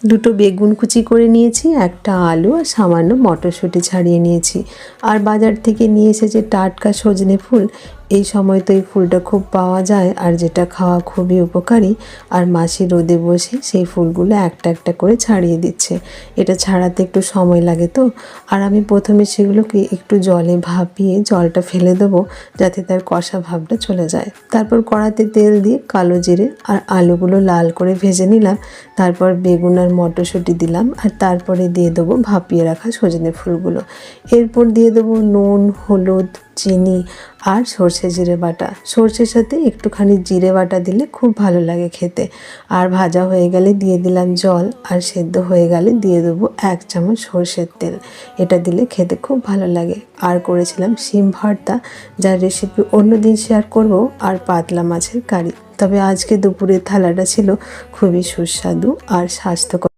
দুটো বেগুন কুচি করে নিয়েছি, একটা আলু আর সামান্য মটরশুঁটি ছাড়িয়ে নিয়েছি। আর বাজার থেকে নিয়ে এসেছে টাটকা সজনে ফুল। এই সময় তো এই ফুলটা খুব পাওয়া যায় আর যেটা খাওয়া খুবই উপকারী। আর মাসি রোদে বসে সেই ফুলগুলো একটা একটা করে ছাড়িয়ে দিচ্ছে। এটা ছাড়াতে একটু সময় লাগে তো। আর আমি প্রথমে সেগুলোকে একটু জলে ভাপিয়ে জলটা ফেলে দেবো, যাতে তার কষা ভাবটা চলে যায়। তারপর কড়াতে তেল দিয়ে কালো জিরে আর আলুগুলো লাল করে ভেজে নিলাম। তারপর বেগুন আর মটরশুঁটি দিলাম, আর তারপরে দিয়ে দেবো ভাপিয়ে রাখা সজনে ফুলগুলো। এরপর দিয়ে দেবো নুন, হলুদ, চিনি আর সর্ষে জিরে বাটা। সর্ষের সাথে একটুখানি জিরে বাটা দিলে খুব ভালো লাগে খেতে। আর ভাজা হয়ে গেলে দিয়ে দিলাম জল, আর সেদ্ধ হয়ে গেলে দিয়ে দেবো 1 চামচ সর্ষের তেল। এটা দিলে খেতে খুব ভালো লাগে। আর করেছিলাম শিম ভর্তা, যার রেসিপি অন্যদিন শেয়ার করব, আর পাতলা মাছের কারি। তবে আজকে দুপুরের থালাটা ছিল খুবই সুস্বাদু আর স্বাস্থ্যকর।